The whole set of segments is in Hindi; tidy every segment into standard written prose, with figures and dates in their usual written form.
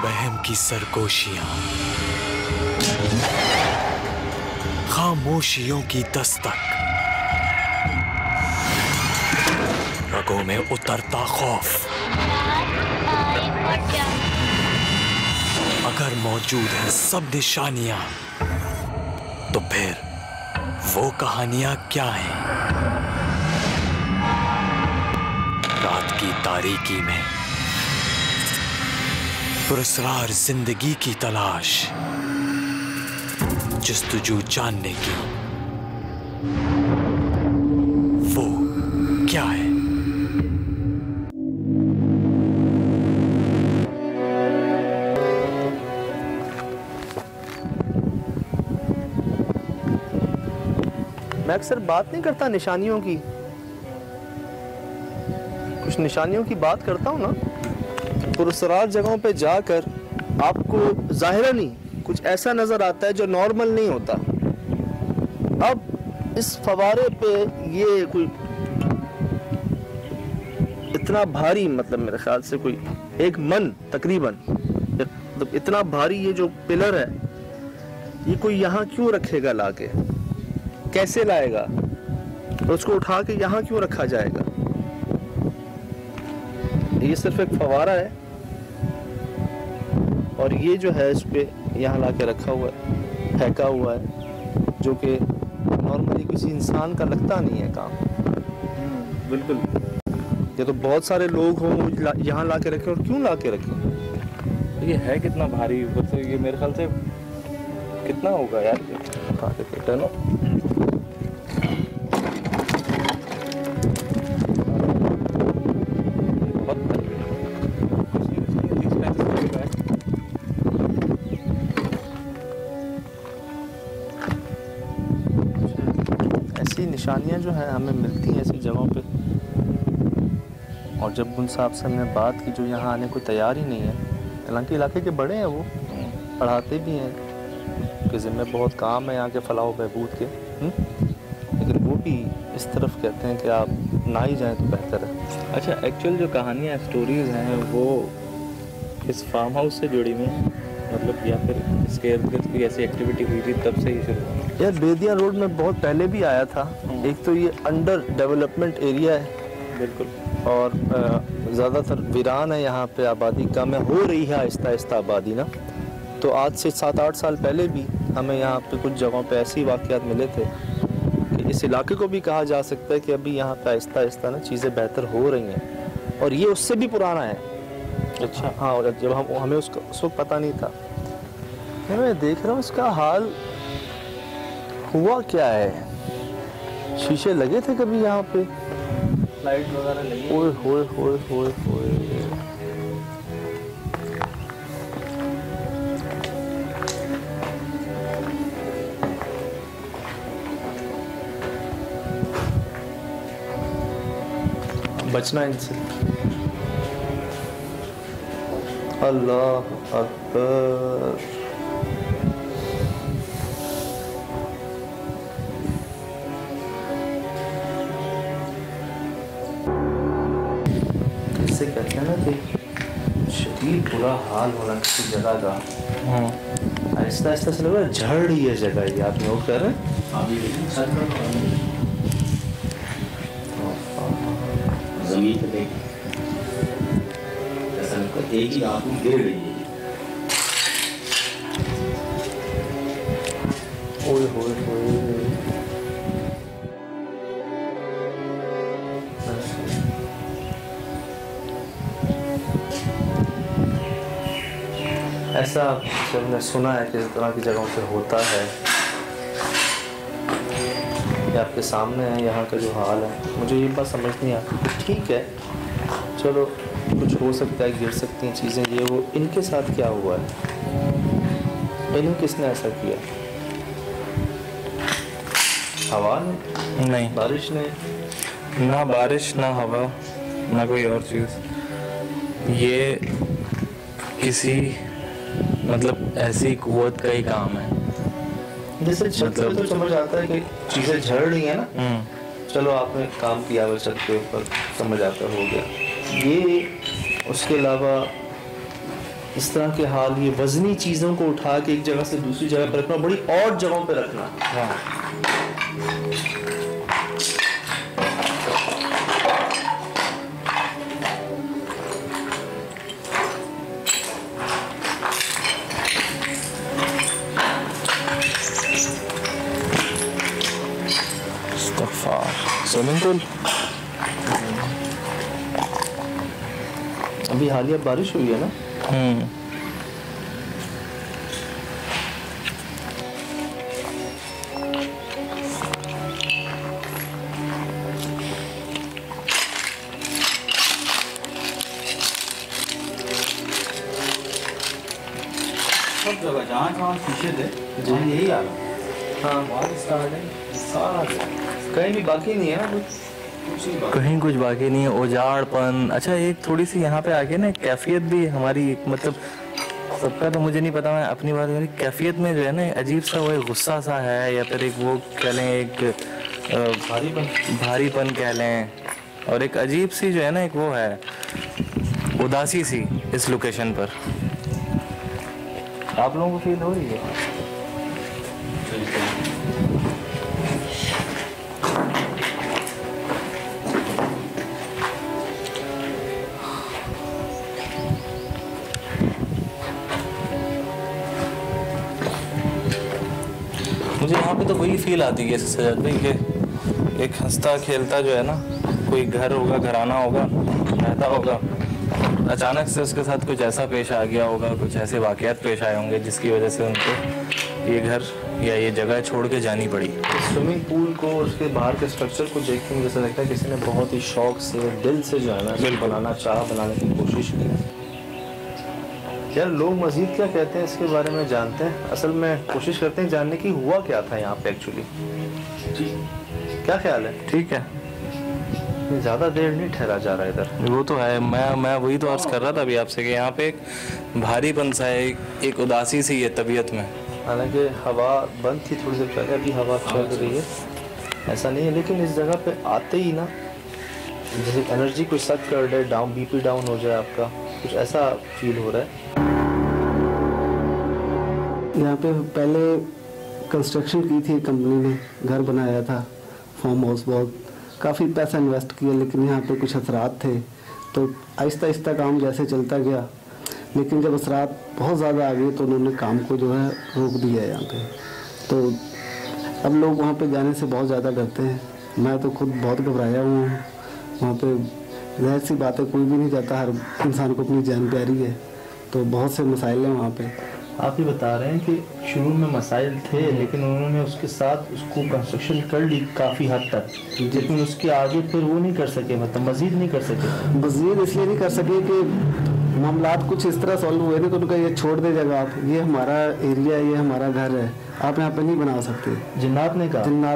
वहम की सरगोशियां, खामोशियों की दस्तक, रगों में उतरता खौफ। अगर मौजूद हैं सब निशानियां, तो फिर वो कहानियां क्या हैं? रात की तारीकी में पुरस्कार जिंदगी की तलाश, जस्तजू जानने की, वो क्या है? मैं अक्सर बात नहीं करता निशानियों की, कुछ निशानियों की बात करता हूँ ना। पुरस्कार जगहों पे जाकर आपको ज़ाहिरन ही कुछ ऐसा नजर आता है जो नॉर्मल नहीं होता। अब इस फवारे पे ये कोई इतना भारी, मतलब मेरे ख्याल से कोई 1 मन तकरीबन, मतलब इतना भारी ये जो पिलर है, ये कोई यहाँ क्यों रखेगा लाके? कैसे लाएगा? तो उसको उठा के यहाँ क्यों रखा जाएगा? ये सिर्फ एक फवारा है और ये जो है इस पे यहाँ लाके रखा हुआ है, फेंका हुआ है, जो कि नॉर्मली किसी इंसान का लगता नहीं है काम। बिल्कुल। ये तो बहुत सारे लोग हों यहाँ लाके रखे, और क्यों लाके रखे? ये है कितना भारी, मतलब ये मेरे ख्याल से कितना होगा यार, ये ना। ऐसी निशानियां जो हैं हमें मिलती हैं ऐसी जगहों पे, और जब उन साहब से हमने बात की जो यहाँ आने को तैयार ही नहीं है, हालांकि इलाके के बड़े हैं, वो पढ़ाते भी हैं, उनके ज़िम्मे बहुत काम है यहाँ के फलाह बहबूद के, लेकिन वो भी इस तरफ कहते हैं कि आप ना ही जाएं तो बेहतर है। अच्छा, एक्चुअल जो कहानियाँ स्टोरीज हैं वो इस फार्म हाउस से जुड़ी हुई हैं, मतलब या फिर इसके इर्द गिर्द कोई ऐसी एक्टिविटी हुई थी तब से ही शुरू हुआ? यार बेदिया रोड में बहुत पहले भी आया था। एक तो ये अंडर डेवलपमेंट एरिया है, बिल्कुल, और ज़्यादातर वीरान है, यहाँ पे आबादी कम है, हो रही है आहिस्ता आहिस्ता आबादी ना। तो आज से 7-8 साल पहले भी हमें यहाँ पे कुछ जगहों पे ऐसी वाक़यात मिले थे कि इस इलाके को भी कहा जा सकता है कि अभी यहाँ पे आहिस्ता आहिस्ता ना चीज़ें बेहतर हो रही हैं, और ये उससे भी पुराना है। अच्छा, हाँ, और जब हमें उस वक्त पता नहीं था। मैं देख रहा हूँ इसका हाल हुआ क्या है। शीशे लगे थे कभी यहाँ पे? लाइट वगैरह लगी? ओए होए होए होए होए। बचना इनसे। अल्लाह अकबर। इससे कहते हैं ना कि शदीद बुरा हाल होना किसी जगह का, आहिस्ता आहिस्ता से लग रहा है झड़ रही है जगह। ये आप नोट कर रहे हैं? जमीन पे एक ही आंखों गिर रही है। ओए होए होए। ऐसा हमने सुना है कि इस तरह की जगहों पे होता है। ये आपके सामने है यहाँ का जो हाल है। मुझे ये बात समझ नहीं आती। ठीक है, चलो कुछ हो सकता है, गिर सकती हैं चीज़ें, ये वो। इनके साथ क्या हुआ है? इन्हें किसने ऐसा किया? हवा ने? नहीं, बारिश ने? ना बारिश, ना हवा, ना कोई और चीज़। ये किसी मतलब ऐसी कुव्वत का ही काम है। जैसे छत पे तो समझ आता है कि चीज़ें झड़ रही हैं ना, चलो आपने काम किया वो छत के ऊपर, समझ आता हो गया। ये उसके अलावा इस तरह के हाल, ये वजनी चीज़ों को उठा के एक जगह से दूसरी जगह पर रखना, बड़ी और जगहों पर रखना। स्विमिंग पूल अभी हालिया बारिश हुई है ना। सब जगह जहाँ शीशे थे जहाँ यही आ रहा। हाँ बारिश स्टार्ट है सारा कहीं भी बाकी नहीं है ना कुछ। कहीं कुछ बाकी नहीं है, उजाड़पन। अच्छा, एक थोड़ी सी यहाँ पे आके ना कैफियत भी हमारी, मतलब सबका तो मुझे नहीं पता, मैं अपनी बात करूँ, कैफियत में जो है ना अजीब सा वो एक गुस्सा सा है, या फिर एक वो कह लें एक भारीपन कह लें, और एक अजीब सी जो है ना एक वो है उदासी सी इस लोकेशन पर। आप लोगों को फील हो रही है? मुझे यहाँ पे तो वही फील आती है सजाद भाई कि एक हंसता खेलता जो है ना कोई घर होगा, घराना होगा, रहता होगा, अचानक से उसके साथ कुछ ऐसा पेश आ गया होगा, कुछ ऐसे वाक़यात पेश आए होंगे जिसकी वजह से उनको ये घर या ये जगह छोड़ के जानी पड़ी। स्विमिंग पूल को और उसके बाहर के स्ट्रक्चर को देख के मुझे ऐसा लगता है किसी ने बहुत ही शौक से, दिल से जो है ना इसको बनाने की कोशिश की। यार लोग मजीद क्या कहते हैं इसके बारे में जानते हैं? असल में कोशिश करते हैं जानने की हुआ क्या था यहाँ पे एक्चुअली। क्या ख्याल है? ठीक है, ज़्यादा देर नहीं ठहरा जा रहा इधर। वो तो है, मैं वही तो अर्ज कर रहा था अभी आपसे कि यहाँ पे एक भारीपन सा है, एक उदासी सी है तबीयत में। हालांकि हवा बंद थी थोड़ी देर पहले, अभी हवा चल रही है, ऐसा नहीं है। लेकिन इस जगह पे आते ही ना जैसे एनर्जी कोई सक कर दे, डाउन बीपी डाउन हो जाए आपका, कुछ ऐसा फील हो रहा है। यहाँ पे पहले कंस्ट्रक्शन की थी कंपनी ने, घर बनाया था, फार्म हाउस, बहुत काफ़ी पैसा इन्वेस्ट किया, लेकिन यहाँ पे कुछ असरात थे तो आहिस्ता आहिस्ता काम जैसे चलता गया, लेकिन जब असरात बहुत ज़्यादा आ गए तो उन्होंने काम को जो है रोक दिया यहाँ पे। तो अब लोग वहाँ पे जाने से बहुत ज़्यादा डरते हैं। मैं तो खुद बहुत घबराया हुआ हूँ। वहाँ पे जाहिर सी बात है कोई भी नहीं जाता, हर इंसान को अपनी जान प्यारी है, तो बहुत से मसाइल हैं वहाँ पे। आप ही बता रहे हैं कि शुरू में मसाइल थे लेकिन उन्होंने उसके साथ उसको कंस्ट्रक्शन कर ली काफ़ी हद तक, लेकिन उसके आगे फिर वो नहीं कर सके, मतलब मजीद नहीं कर सके। मजीद इसलिए नहीं कर सके कि मामलात कुछ इस तरह सॉल्व हुए ना, तो उनका ये छोड़ दे जगह, आप ये हमारा एरिया, ये हमारा घर है, आप यहाँ पे नहीं बना सकते। जिन्नात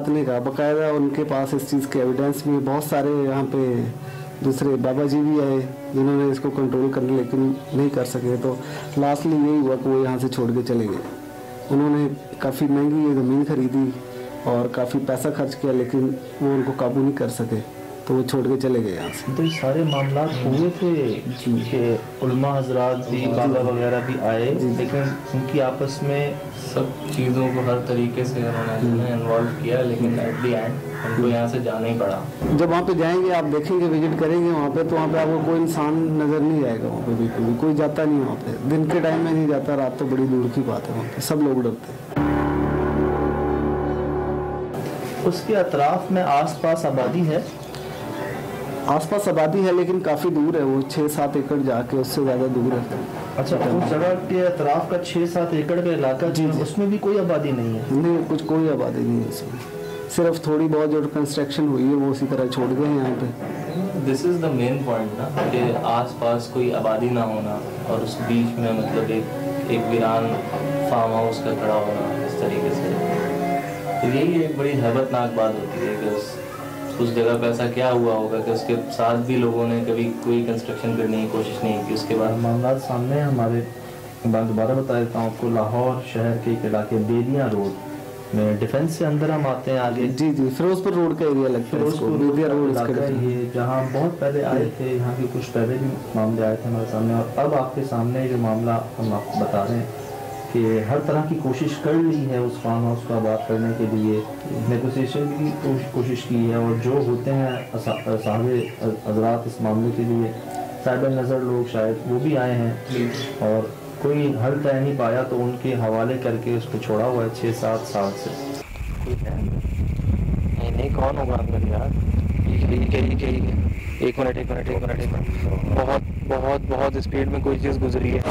ने कहा बाकायदा उनके पास इस चीज़ के एविडेंस में बहुत सारे, यहाँ पे दूसरे बाबा जी भी आए जिन्होंने इसको कंट्रोल कर लिया लेकिन नहीं कर सके। तो लास्टली यही हुआ कि वो यहाँ से छोड़ के चले गए। उन्होंने काफ़ी महंगी ये ज़मीन खरीदी और काफ़ी पैसा खर्च किया, लेकिन वो उनको काबू नहीं कर सके, तो वो छोड़ के चले गए यहाँ से। तो ये सारे मामला हुए थे कि उलमा हजरात भी, बाबा वगैरह भी आए, लेकिन उनकी आपस में सब चीज़ों को हर तरीके से उन्होंने इन्वॉल्व किया, लेकिन एट दी एंड उनको यहाँ से जाना ही पड़ा। जब वहाँ पे जाएंगे, आप देखेंगे, विजिट करेंगे वहाँ पे, तो वहाँ पे आपको कोई इंसान नज़र नहीं आएगा। वहाँ पे बिल्कुल भी कोई जाता नहीं वहाँ पे, दिन के टाइम में नहीं जाता, रात तो बड़ी दूर की बात है, वहाँ पे सब लोग डरते हैं। उसके अतराफ में आसपास आबादी है? आसपास आबादी है लेकिन काफ़ी दूर है, वो 6-7 एकड़ जाके उससे ज़्यादा दूर है। अच्छा, उस जगह के अतराफ का 6-7 एकड़ का इलाका जी, उसमें भी कोई आबादी नहीं है? नहीं, कुछ कोई आबादी नहीं है इसमें, सिर्फ थोड़ी बहुत जो कंस्ट्रक्शन हुई है वो उसी तरह छोड़ गए हैं यहाँ पे। This is the main point ना, कि आसपास कोई आबादी ना होना और उस बीच में मतलब एक वीरान फार्म हाउस का खड़ा होना इस तरीके से, तो यही एक बड़ी हैबतनाक बात होती है कि उस जगह पे ऐसा क्या हुआ होगा कि उसके साथ भी लोगों ने कभी कोई कंस्ट्रक्शन करने की कोशिश नहीं की। उसके बाद मामला सामने हमारे, मैं दोबारा बता देता हूँ आपको, लाहौर शहर के एक इलाके बेदियाँ रोड, डिफेंस से अंदर हम आते हैं आगे। जी जी, फिरोजपुर रोड का एरिया लगता है इसको, बेदिया रोड इसका इलाका है ये, जहाँ बहुत पहले आए थे, यहाँ के कुछ पहले भी मामले आए थे हमारे सामने, और अब आपके सामने जो मामला हम आपको बता रहे हैं कि हर तरह की कोशिश कर ली है उस फार्म हाउस को आबाद करने के लिए, नेगोशिएशन की कोशिश की है, और जो होते हैं साहब हजरात इस मामले के लिए साहिब नज़र लोग शायद वो भी आए हैं और कोई हल तय नहीं पाया, तो उनके हवाले करके उसको छोड़ा हुआ है 6-7 साल से। कोई है? नहीं, कौन होगा अंदर यार? एक मिनट, बहुत बहुत बहुत स्पीड में कोई चीज़ गुजरी है।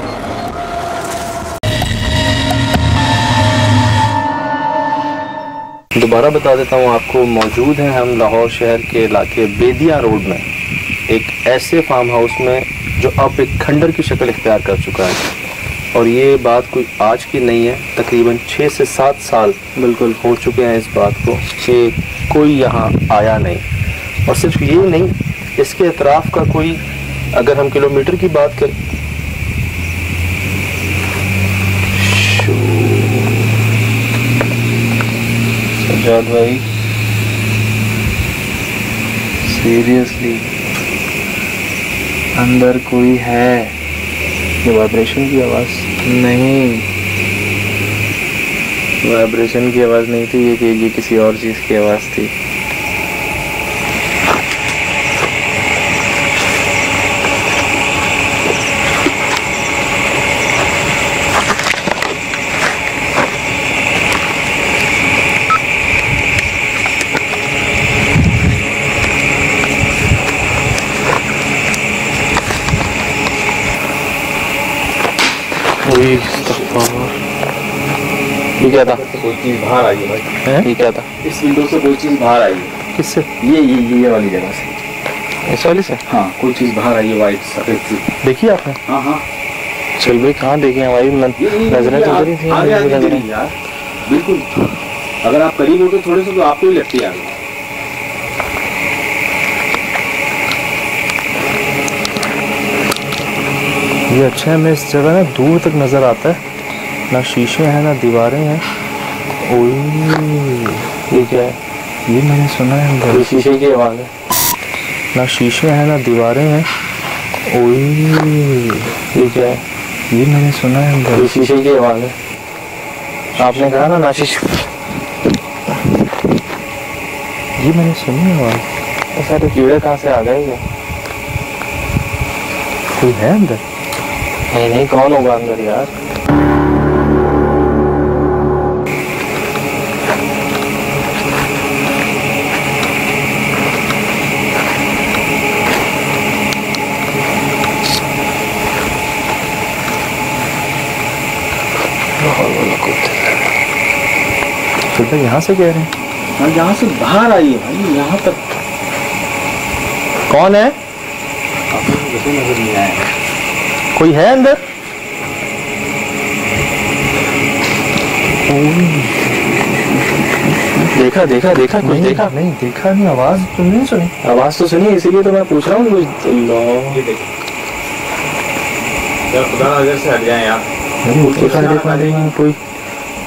दोबारा बता देता हूँ आपको, मौजूद हैं हम लाहौर शहर के इलाके बेदिया रोड में एक ऐसे फार्म हाउस में जो अब एक खंडर की शक्ल इख्तियार कर चुका है, और ये बात कोई आज की नहीं है, तकरीबन 6 से 7 साल बिल्कुल हो चुके हैं इस बात को कि कोई यहाँ आया नहीं। और सिर्फ ये नहीं, इसके अतराफ का कोई, अगर हम किलोमीटर की बात करें, सजाद भाई सीरियसली अंदर कोई है? ये वाइब्रेशन की आवाज़ नहीं, वाइब्रेशन की आवाज़ नहीं थी, ये किसी और चीज़ की आवाज़ थी। ये क्या था? कोई चीज बाहर आई है भाई। ये क्या था? इस विंडो से कोई चीज बाहर आई है। किससे? ये वाली जगह से। इस वाली से? हाँ, कोई चीज बाहर आई है, वाइट सफेद सी। देखिए आपने? हाँ। चल भाई, कहाँ देखे हमारी नजरें तो उधर ही थी। आगे यार, बिल्कुल। अगर आप करीब होते थोड़े से तो आपको ही लगती है। ये अच्छा है, मैं इस जगह ना दूर तक नज़र आता है, ना शीशे हैं ना दीवारें हैं। ओए, ये क्या है? ये मैंने सुना है अंदर शीशे की आवाज़ है। ना शीशे हैं ना दीवारें हैं। ओए, ये क्या है? ये मैंने सुना है अंदर शीशे की आवाज़ है। आपने कहा ना शीशे, ये मैंने सुनी है आवाज़। ऐसा तो कीड़े कहाँ से आ गए? ये कोई है अंदर? नहीं, कौन होगा अंदर यार? तो यहाँ से कह रहे हैं? हाँ, यहाँ से बाहर आई है भाई, यहाँ तक। कौन है? आपको कैसे नजर नहीं आया? कोई है अंदर? देखा कुछ देखा? नहीं देखा नहीं, आवाज तो नहीं सुनी। आवाज तो सुनी, इसीलिए तो मैं पूछ रहा हूँ। खुदा नजर से हट जाए यार। देखा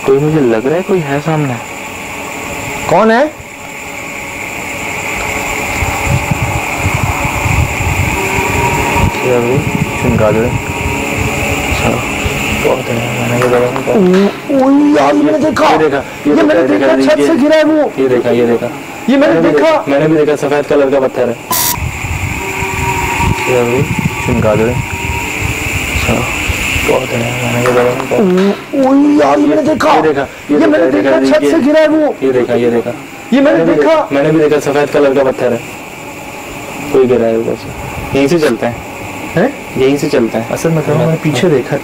कोई मुझे लग रहा है कोई है सामने। कौन है? चमगादड़। यार मैंने देखा, ये मैंने देखा, छत से गिरा है वो। ये देखा ये मैंने देखा, मैंने भी देखा, सफेद कलर का पत्थर है। चमगादड़। यार मैंने देखा, ये मैंने देखा, छत से गिरा है वो। ये देखा ये मैंने देखा, मैंने भी देखा, सफेद कलर का पत्थर है। कोई गिरा है ऊपर से। यहीं से चलते हैं, यहीं से चलते हैं। असल में मैंने पीछे देखा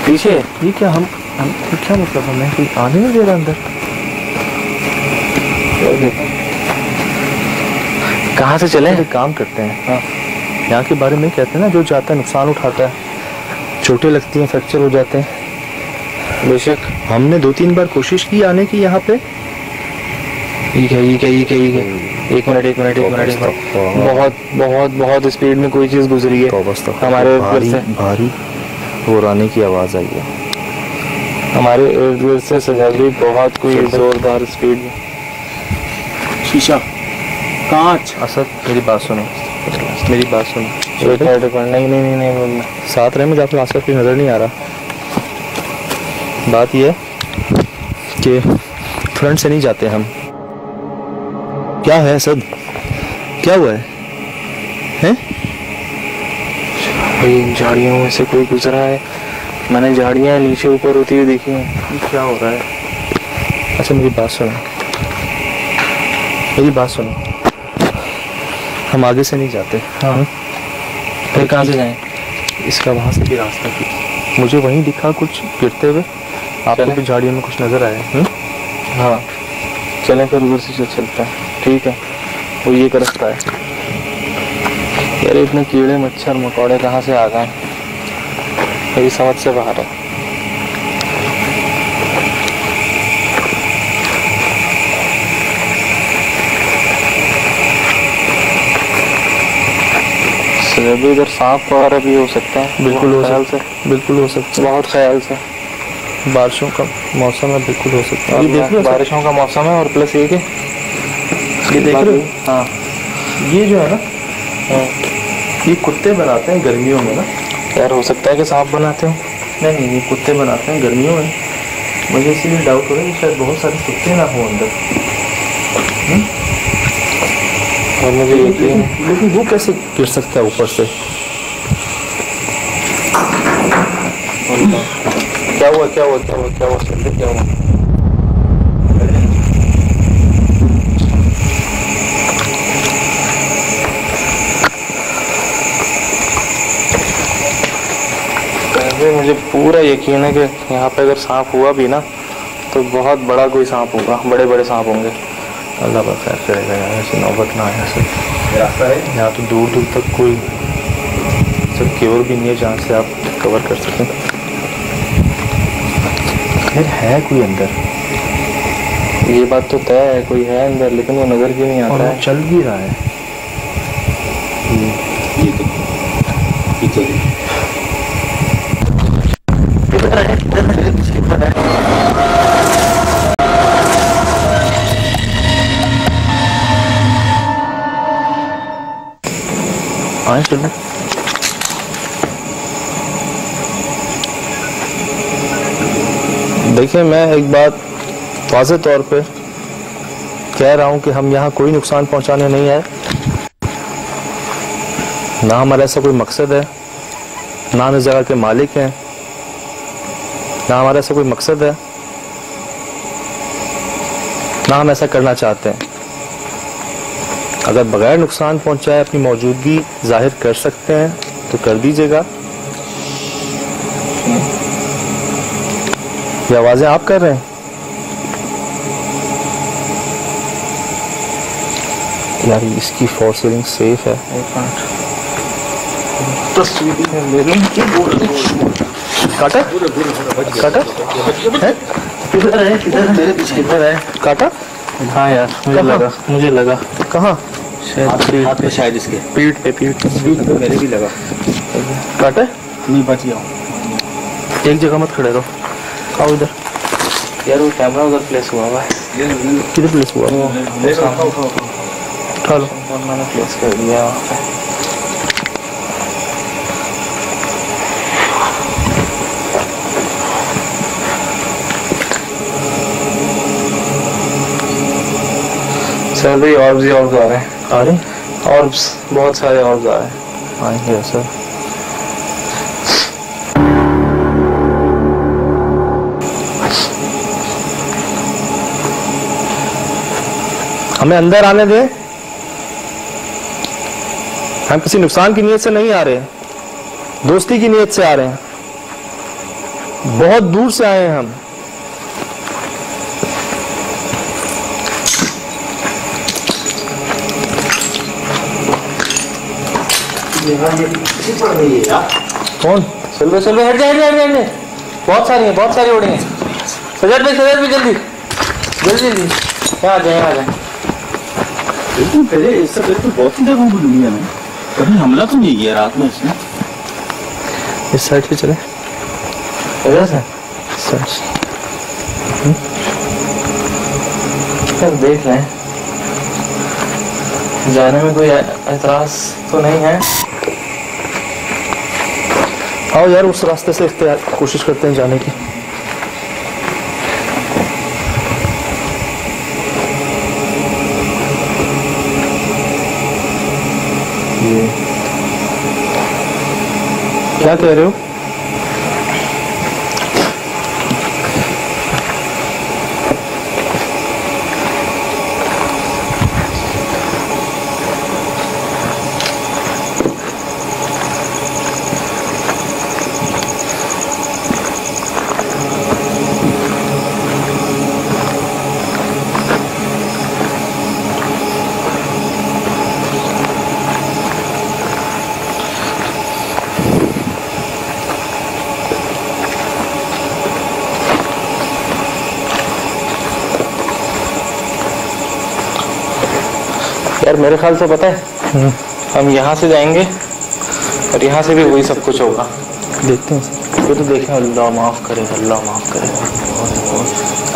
पीछे। ये क्या हम क्या मतलब हमें कोई आने नहीं दे रहा अंदर? कहाँ से चले? एक काम करते हैं, हाँ, यहाँ के बारे में कहते हैं ना, जो जाता है नुकसान उठाता है, चोटें लगती हैं, फ्रैक्चर हो जाते हैं। बेशक हमने 2-3 बार कोशिश की आने की यहाँ पे। एक मिनट। बहुत स्पीड में कोई चीज गुजरी है हमारे ऊपर से। भारी वो आने की आवाज आई है। हमारे इर्द गिर्द से सजावटी बहुत कोई जोरदार स्पीड में। शीशा, कांच। असद मेरी बात सुनो, मेरी बात सुनो। नहीं नहीं नहीं नहीं, साथ रहे मुझे आपके आसपास कुछ नज़र नहीं आ रहा। बात यह है कि फ्रंट से नहीं जाते हम। क्या है असद, क्या हुआ है? हैं? भाई झाड़ियों में से कोई गुजरा है। मैंने झाड़ियाँ नीचे ऊपर होती हुई देखी हैं। क्या हो रहा है? अच्छा मेरी बात सुनो, मेरी बात सुनो। हम आगे से नहीं जाते। हाँ, फिर कहाँ से जाएं? इसका वहाँ से भी रास्ता की मुझे वहीं दिखा कुछ गिरते हुए। आपको भी झाड़ियों में कुछ नजर आया? हाँ चलें फिर उधर से चलते हैं। ठीक है, वो ये कर सकता है। यार इतने कीड़े मच्छर मकोड़े कहाँ से आ गए, मेरी समझ से बाहर है। भी इधर सांप वगैरह भी हो सकता है। बिल्कुल हो ख्याल सकता से, है, बिल्कुल हो सकता है। बहुत ख्याल से। बारिशों का मौसम है, बिल्कुल हो सकता है। ये देख लो, बारिशों का मौसम है और प्लस ये कि ये देख रहे हो? हाँ, ये जो है ना, ये कुत्ते बनाते हैं गर्मियों में ना। यार हो सकता है कि सांप बनाते हो। नहीं नहीं, ये कुत्ते बनाते हैं गर्मियों में। मुझे इसीलिए डाउट हो रहा है कि शायद बहुत सारे कुत्ते ना हो अंदर। और मुझे यकीन, लेकिन वो कैसे गिर सकता है ऊपर से? क्या हुआ क्या हुआ क्या हुआ क्या हुआ चलते क्या हुआ? मुझे पूरा यकीन है कि यहाँ पे अगर सांप हुआ भी ना तो बहुत बड़ा कोई सांप होगा, बड़े बड़े सांप होंगे। अल्लाह बस खैर करेगा यार, ऐसी नौबत ना आए। ऐसे रास्ता है यहाँ तो दूर दूर तक कोई सब केवल भी नहीं है जहाँ से आप कवर कर सकें। खैर है कोई अंदर, ये बात तो तय है कोई है अंदर, लेकिन वो नजर क्यों नहीं और आता वो है? चल भी रहा है। आए चल। देखिए मैं एक बात वाज़ेह तौर पे कह रहा हूं कि हम यहाँ कोई नुकसान पहुंचाने नहीं आए। ना हमारा ऐसा कोई मकसद है, ना हम इस जगह के मालिक हैं, ना हमारा ऐसा कोई मकसद है, ना हम ऐसा करना चाहते हैं। अगर बगैर नुकसान पहुंचाए अपनी मौजूदगी जाहिर कर सकते हैं तो कर दीजिएगा। ये आवाजें आप कर रहे हैं? यार इसकी फॉर सीलिंग सेफ है। काटा काटा है? किधर है? किधर मेरे पीछे किधर है? काटा? हाँ यार मुझे लगा कहाँ? हाथ पे शायद इसके पीठ पे मेरे भी लगा। काटा? नहीं बच गया। एक जगह मत खड़े रहो, आओ इधर। यार वो कैमरा उधर प्लेस हुआ हुआ है। किधर प्लेस हुआ? उठा लो। मैंने प्लेस कर दिया वहाँ पे। सर भाई ऑर्ब्स ही ऑर्ब्स आ रहे हैं। आ रहे ऑर्ब्स, बहुत सारे ऑर्ब्स आ रहे हैं। आएंगे सर। हमें अंदर आने दें, हम किसी नुकसान की नीयत से नहीं आ रहे, दोस्ती की नीयत से आ रहे हैं। बहुत दूर से आए हैं हम। कौन? चलो चलो हट जाए हट जाए। बहुत सारी उड़ी हैं। सजट भाई जल्दी जल्दी जल्दी यहाँ आ जाए आ जाए। लेकिन पहले इससे पहले तो बहुत सी जगहों पर दुनिया में कभी हमला तो नहीं किया रात में इसने। इस साइड पे चले। इधर से सच सर देख लें, जाने में कोई एतराज तो नहीं है? आओ यार उस रास्ते से कोशिश करते हैं जाने की। क्या कह रहे हो? यार मेरे ख्याल से पता है, हम यहाँ से जाएंगे और यहाँ से भी वही सब कुछ होगा। देखते हैं। ये तो देखें, अल्लाह माफ़ करे, अल्लाह माफ़ करे।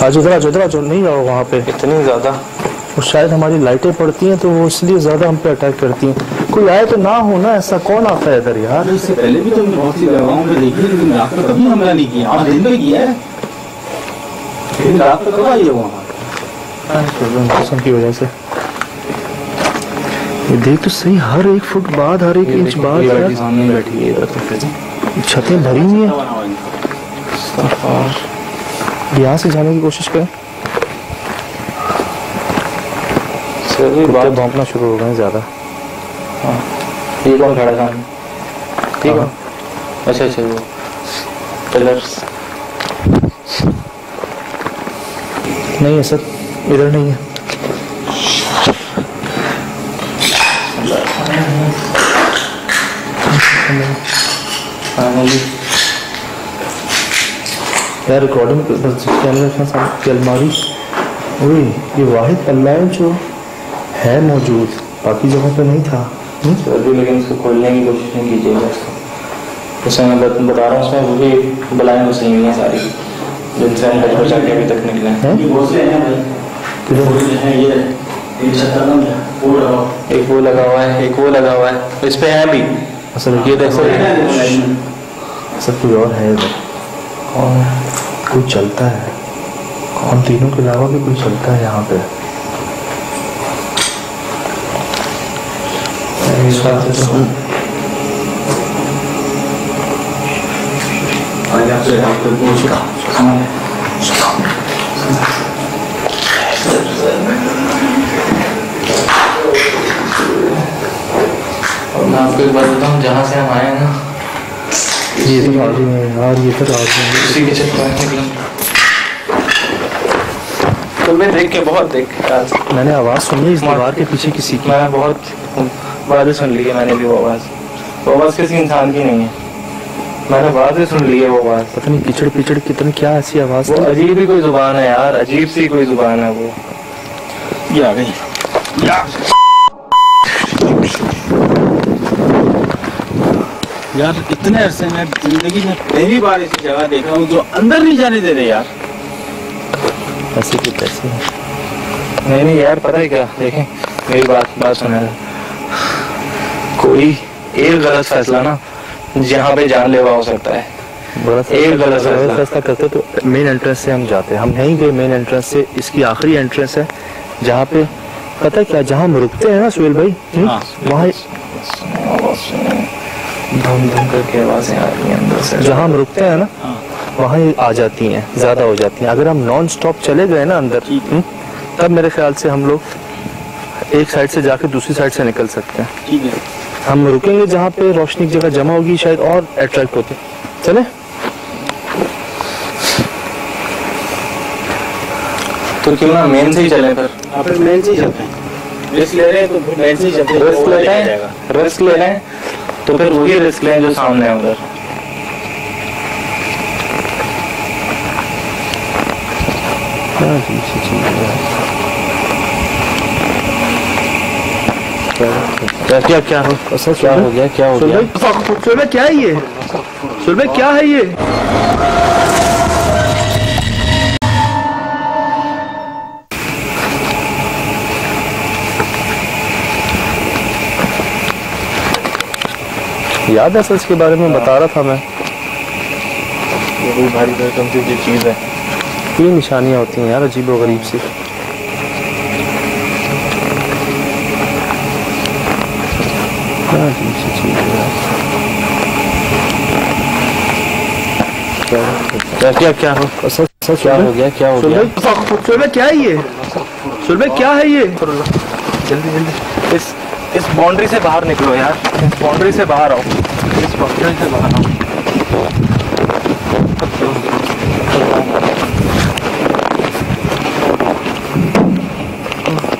आज उधर जो नहीं आओ वहाँ पे, इतनी ज़्यादा वो शायद हमारी लाइटें पड़ती हैं तो वो इसलिए ज़्यादा हम पे अटैक करती हैं। कोई आए तो ना हो ना, ऐसा कौन आता है इधर यार? इससे पहले भी तुमने बहुत सी जगहों पे देखी, लेकिन रात में कभी हमला नहीं किया। हाँ दिन में किया है, लेकिन रात में कब आई है वहाँ? मौसम की वजह से। ये देख तो सही, हर एक फुट बाद, हर एक इंच बाद यार सामने बैठी है इधर, तो छतें भरी हुई हैं। यहाँ से जाने की कोशिश करें। सभी बात भौंकना शुरू हो गए ज़्यादा। हाँ, ये कौन खड़ा था? ठीक है, अच्छा अच्छा, वो पिलर्स नहीं है सर, इधर नहीं है। यार रिकॉर्डिंग कैमरे के साथ अलमारी, ओए ये वाहिद पल्ला है जो है मौजूद, बाकी जगहों पे नहीं था। लेकिन इसको खोलने की कोशिश नहीं कीजिएगा। उसमें मैं बता रहा हूँ, उसमें वो भी बलाएं घुसी हुई हैं सारी, जिनसे हम बच बचा के अभी तक निकले हैं। एक वो लगा हुआ है, एक वो लगा हुआ है, इस पे है भी। असल ये देखो, सब कोई और है इधर, कोई चलता है, हम तीनों के अलावा भी कोई चलता है यहाँ पे। और मैं आपको एक बात बताऊँ, जहाँ से हम आए हैं ना, ये तो आगे है यार, ये तो आगे है, उसी के चक्कर में निकला। तो मैं देख के बहुत देख, मैंने आवाज़ सुनी इस दीवार के पीछे किसी की। मैंने बहुत बातें सुन ली है, मैंने भी वो आवाज़ किसी इंसान की नहीं है, मैंने बातें सुन ली है वो आवाज़। पता नहीं कीचड़ पिचड़ कितनी क्या ऐसी आवाज़ वो थी। अजीब ही कोई जुबान है यार, अजीब सी कोई जुबान है वो। ये आ गई यार, इतने अरसे में जिंदगी में पहली बार ऐसी जगह देखा हूँ जो अंदर नहीं जाने दे रहे यार। ऐसे की तैसे नहीं यार, पता है क्या, देखें मेरी बात सुना, कोई एक गलत फैसला ना जहाँ पे जानलेवा हो सकता है। एक गलत फैसला करते तो मेन एंट्रेंस से हम जाते हैं, हम नहीं गए मेन एंट्रेंस से। इसकी आखिरी एंट्रेंस है जहाँ पे पता है क्या, जहाँ हम रुकते हैं ना सुहेल भाई, वहाँ धम धम करके आवाजें आ रही हैं अंदर से। जहाँ हम रुकते हैं ना वहाँ आ जाती हैं, ज्यादा हो जाती हैं। अगर हम नॉन स्टॉप चले गए ना अंदर, तब मेरे ख्याल से हम लोग एक साइड से जाकर दूसरी साइड से निकल सकते हैं। ठीक है, हम रुकेंगे जहाँ पे रोशनी की जगह जमा होगी, शायद और अट्रैक्ट होते। चले तो क्यों ना मेन से ही चले फिर। आप मेन से ही चलते हैं, रिस्क ले रहे हैं तो मेन से ही चलते हैं। रिस्क ले रहे हैं तो फिर वही रिस्क लें जो सामने है उधर। क्या क्या हो गया, क्या हो गया? सुबह क्या है ये? सुबह क्या है ये? याद है सर इसके बारे में बता रहा था मैं। ये कोई भारी भरकम सी चीज़ है। ये निशानियाँ होती हैं यार अजीब व गरीब सी। क्या अजीब सी चीज़ है यार। क्या क्या हो सर क्या हो गया क्या हो गया? सुरभि क्या है ये? सुरभि क्या है ये? जल्दी जल्दी इस बाउंड्री से बाहर निकलो यार। इस बाउंड्री से बाहर आओ। इस बाउंड्री से बाहर आओ।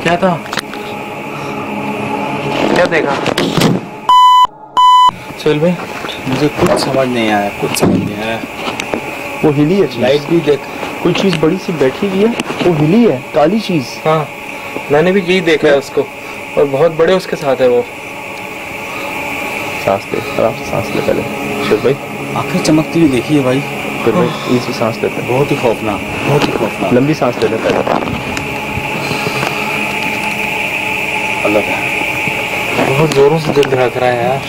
क्या था? क्या देखा? सुरभि मुझे कुछ समझ नहीं आया, कुछ समझ नहीं आया। वो हिली है लाइट भी देख, कोई चीज बड़ी सी बैठी हुई है, वो हिली है काली चीज। हाँ मैंने भी यही देखा है उसको, और बहुत बड़े उसके साथ है वो। सांस ले, आराम से सांस ले पहले। शिव भाई आंखें चमकती हुई देखी है भाई। फिर भाई इसी सांस लेते हैं। बहुत ही खौफनाक, बहुत ही खौफनाक। लंबी सांस ले लेते हैं। अल्लाह बहुत जोरों से दिल धड़क रहा है यार,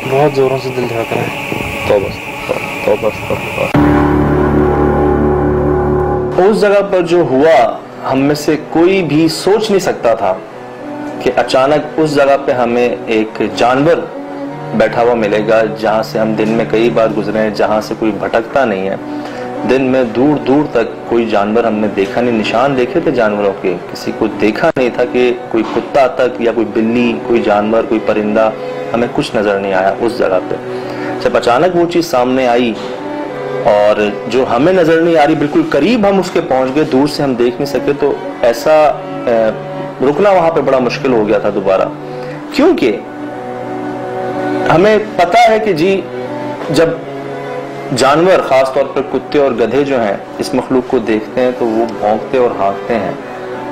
बहुत जोरों से दिल धड़क रहा है। तो बस उस जगह पर जो हुआ, हम में से कोई भी सोच नहीं सकता था कि अचानक उस जगह पे हमें एक जानवर बैठा हुआ मिलेगा, जहां से हम दिन में कई बार गुजरे हैं, जहां से कोई भटकता नहीं है। दिन में दूर दूर तक कोई जानवर हमने देखा नहीं। निशान देखे थे जानवरों के, किसी को देखा नहीं था कि कोई कुत्ता तक या कोई बिल्ली, कोई जानवर, कोई परिंदा, हमें कुछ नजर नहीं आया उस जगह पे। जब अचानक वो चीज सामने आई और जो हमें नजर नहीं आ रही, बिल्कुल करीब हम उसके पहुंच गए, दूर से हम देख नहीं सके, तो ऐसा रुकना वहां पे बड़ा मुश्किल हो गया था दोबारा। क्योंकि हमें पता है कि जी जब जानवर, खास तौर पर कुत्ते और गधे जो हैं, इस मखलूक को देखते हैं तो वो भौंकते और हाँकते हैं।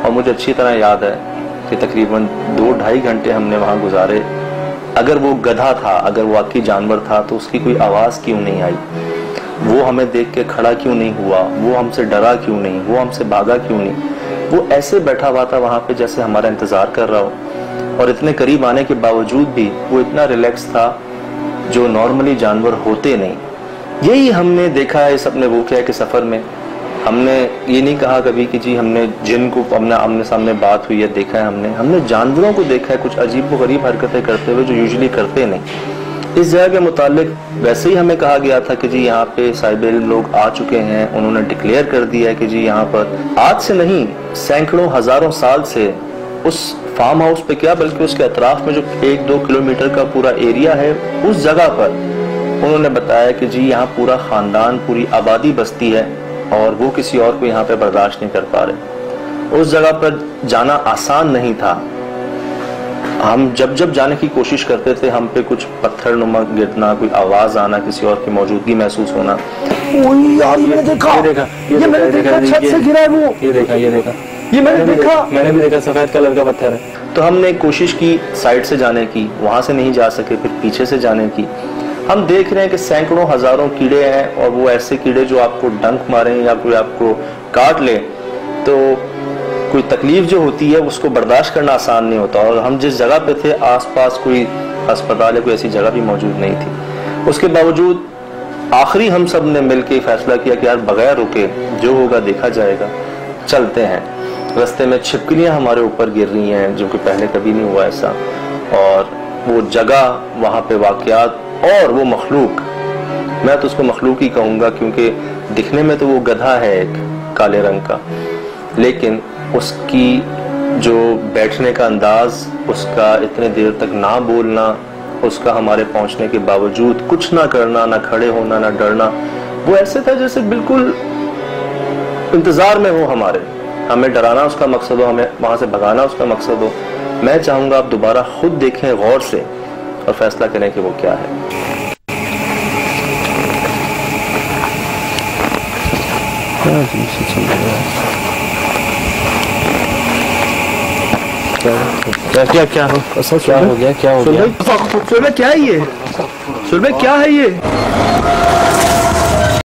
और मुझे अच्छी तरह याद है कि तकरीबन 2-2.5 घंटे हमने वहां गुजारे। अगर वो गधा था, अगर वो वाकई जानवर था, तो उसकी कोई आवाज क्यों नहीं आई? वो हमें देख के खड़ा क्यों नहीं हुआ? वो हमसे डरा क्यों नहीं? वो हमसे भागा क्यों नहीं? वो ऐसे बैठा हुआ था वहां पे जैसे हमारा इंतजार कर रहा हो, और इतने करीब आने के बावजूद भी वो इतना रिलैक्स था, जो नॉर्मली जानवर होते नहीं। यही हमने देखा है इस अपने वोकिया के सफर में। हमने ये नहीं कहा कभी कि जी हमने जिन को आमने सामने बात हुई है, देखा है हमने जानवरों को देखा है कुछ अजीब व गरीब हरकतें करते हुए, जो यूजुअली करते नहीं। इस जगह के मुतालिक वैसे ही हमें कहा गया था कि जी यहाँ पे साहिब इल्म लोग आ चुके हैं, उन्होंने डिक्लेयर कर दिया है कि जी यहाँ पर आज से नहीं, सैकड़ों हजारों साल से उस फार्म हाउस पे क्या, बल्कि उसके अतराफ में जो 1-2 किलोमीटर का पूरा एरिया है, उस जगह पर उन्होंने बताया कि जी यहाँ पूरा खानदान, पूरी आबादी बसती है, और वो किसी और को यहाँ पे बर्दाश्त नहीं कर पा रहे। उस जगह पर जाना आसान नहीं था। हम जब जाने की कोशिश करते थे, हम पे कुछ पत्थर नुमा गिरना, कोई आवाज आना, किसी और की मौजूदगी महसूस होना। यार मैंने देखा, ये मैंने देखा, छत से गिरा है वो। ये देखा ये मैंने देखा, मैंने भी देखा, सफेद कलर का पत्थर है। तो हमने कोशिश की साइड से जाने की, वहां से नहीं जा सके, फिर पीछे से जाने की। हम देख रहे हैं कि सैकड़ों हजारों कीड़े हैं, और वो ऐसे कीड़े जो आपको डंक मारें या कोई आपको काट ले, तो कोई तकलीफ जो होती है उसको बर्दाश्त करना आसान नहीं होता। और हम जिस जगह पे थे, आसपास कोई अस्पताल या कोई ऐसी जगह भी मौजूद नहीं थी। उसके बावजूद आखिरी हम सब ने मिलकर फैसला किया कि यार बगैर रुके जो होगा देखा जाएगा, चलते हैं। रास्ते में छिपकलियां हमारे ऊपर गिर रही हैं, जो कि पहले कभी नहीं हुआ ऐसा। और वो जगह, वहां पे वाकयात और वो मखलूक, मैं तो उसको मखलूक ही कहूंगा, क्योंकि दिखने में तो वो गधा है एक काले रंग का, लेकिन उसकी जो बैठने का अंदाज, उसका इतने देर तक ना बोलना, उसका हमारे पहुंचने के बावजूद कुछ ना करना, ना खड़े होना, ना डरना, वो ऐसे था जैसे बिल्कुल इंतजार में हो हमें डराना उसका मकसद हो, हमें वहां से भगाना उसका मकसद हो। मैं चाहूंगा आप दोबारा खुद देखें गौर से और फैसला करें कि वो क्या है। क्या हो गया? सुरभि क्या है ये? सुरभि क्या है ये?